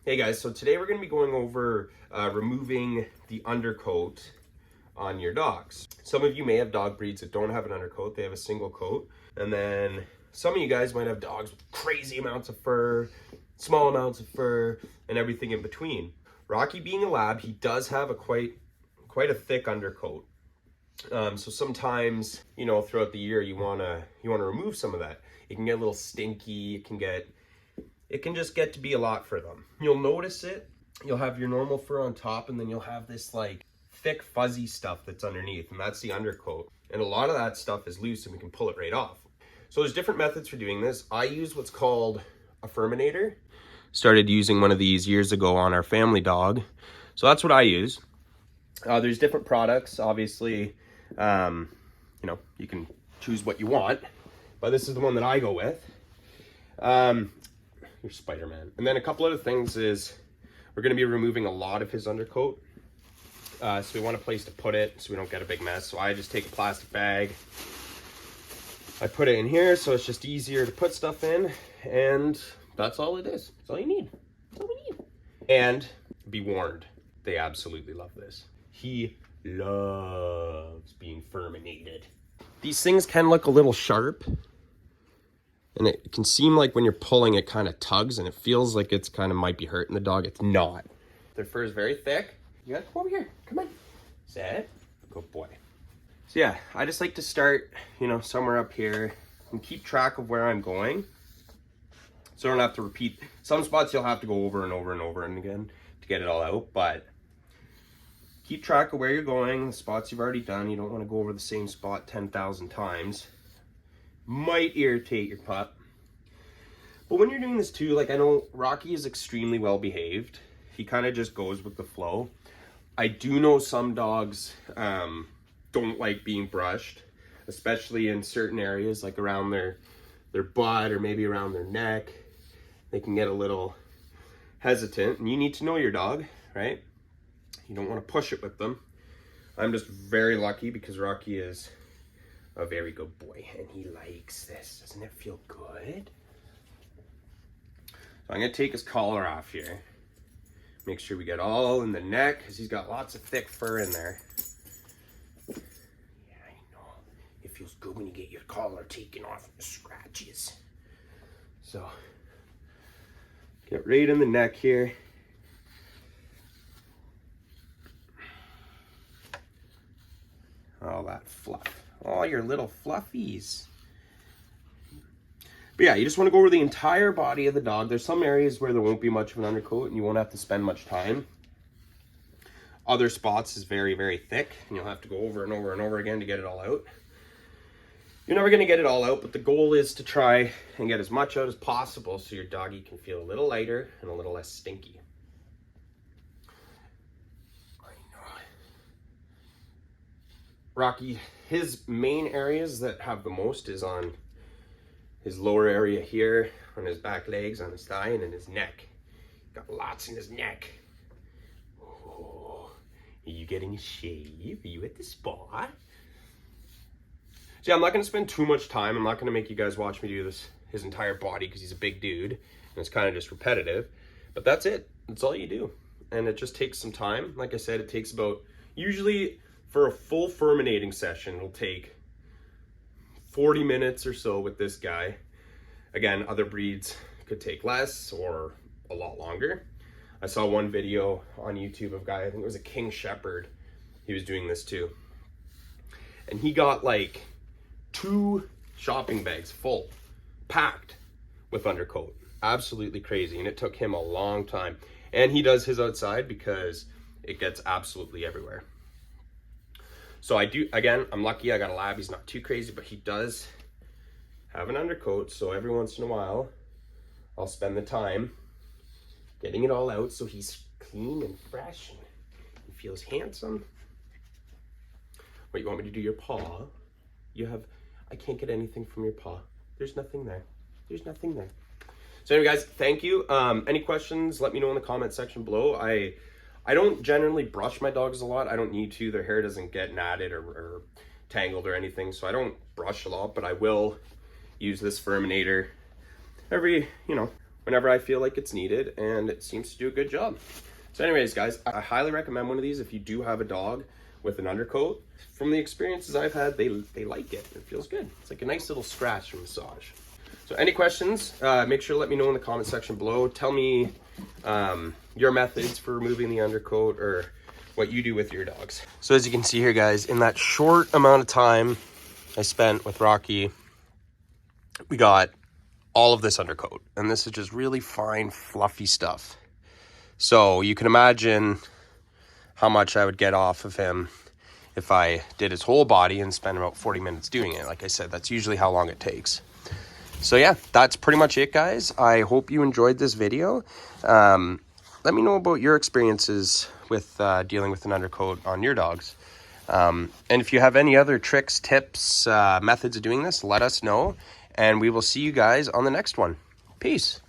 Hey guys, so today we're going to be going over removing the undercoat on your dogs. Some of you may have dog breeds that don't have an undercoat, they have a single coat. And then some of you guys might have dogs with crazy amounts of fur, small amounts of fur, and everything in between. Rocky being a lab, he does have a quite a thick undercoat. So sometimes, you know, throughout the year you wanna remove some of that. It can get a little stinky, it can just get to be a lot for them. You'll notice it. You'll have your normal fur on top, and then you'll have this like thick fuzzy stuff that's underneath, and that's the undercoat. And a lot of that stuff is loose and we can pull it right off. So there's different methods for doing this. I use what's called a FURminator. Started using one of these years ago on our family dog. So that's what I use. There's different products, obviously. You know, you can choose what you want, but this is the one that I go with. Your Spider-Man. And then a couple other things is we're going to be removing a lot of his undercoat. So we want a place to put it so we don't get a big mess. So I just take a plastic bag. I put it in here so it's just easier to put stuff in. And that's all it is. That's all you need. That's all we need. And be warned, they absolutely love this. He loves being FURminated. These things can look a little sharp. And it can seem like when you're pulling, it kind of tugs and it feels like it's kind of might be hurting the dog. It's not. Their fur is very thick. You gotta come over here. Come on. Sit. Good boy. So yeah, I just like to start, you know, somewhere up here and keep track of where I'm going. So I don't have to repeat. Some spots you'll have to go over and over and over and again to get it all out, but keep track of where you're going, the spots you've already done. You don't want to go over the same spot 10,000 times. Might irritate your pup. But when you're doing this too, like I know Rocky is extremely well behaved. He kind of just goes with the flow. I do know some dogs don't like being brushed, especially in certain areas like around their butt or maybe around their neck. They can get a little hesitant, and you need to know your dog, right? You don't want to push it with them. I'm just very lucky because Rocky is a very good boy and he likes this. Doesn't it feel good? So I'm gonna take his collar off here. Make sure we get all in the neck because he's got lots of thick fur in there. Yeah, I know. It feels good when you get your collar taken off and the scratches. So get right in the neck here. All that fluff. All your little fluffies. But yeah, you just want to go over the entire body of the dog. There's some areas where there won't be much of an undercoat and you won't have to spend much time. Other spots is very, very thick and you'll have to go over and over and over again to get it all out. You're never going to get it all out, but the goal is to try and get as much out as possible so your doggy can feel a little lighter and a little less stinky. Rocky, his main areas that have the most is on his lower area here, on his back legs, on his thigh, and in his neck. Got lots in his neck. Oh, are you getting a shave? Are you at the spa? So yeah, I'm not going to spend too much time. I'm not going to make you guys watch me do this his entire body because he's a big dude and it's kind of just repetitive. But that's it. That's all you do. And it just takes some time. Like I said, it takes about, usually for a full FURminating session, it'll take 40 minutes or so with this guy. Again, other breeds could take less or a lot longer. I saw one video on YouTube of a guy, I think it was a King Shepherd. He was doing this too. And he got like 2 shopping bags full, packed with undercoat. Absolutely crazy. And it took him a long time. And he does his outside because it gets absolutely everywhere. So I do, again, I'm lucky I got a lab. He's not too crazy, but he does have an undercoat. So every once in a while, I'll spend the time getting it all out so he's clean and fresh and he feels handsome. What, you want me to do your paw? You have, I can't get anything from your paw. There's nothing there. There's nothing there. So anyway, guys, thank you. Any questions, let me know in the comment section below. I don't generally brush my dogs a lot. I don't need to. Their hair doesn't get matted or tangled or anything, so I don't brush a lot, but I will use this FURminator every, you know, whenever I feel like it's needed, and it seems to do a good job. So anyways, guys, I highly recommend one of these if you do have a dog with an undercoat. From the experiences I've had, they like it. It feels good. It's like a nice little scratch and massage. So any questions, make sure to let me know in the comment section below. Tell me your methods for removing the undercoat or what you do with your dogs. So as you can see here, guys, in that short amount of time I spent with Rocky, we got all of this undercoat, and this is just really fine, fluffy stuff. So you can imagine how much I would get off of him if I did his whole body and spent about 40 minutes doing it. Like I said, that's usually how long it takes. So yeah, that's pretty much it, guys. I hope you enjoyed this video. Let me know about your experiences with dealing with an undercoat on your dogs. And if you have any other tricks, tips, methods of doing this, let us know. And we will see you guys on the next one. Peace.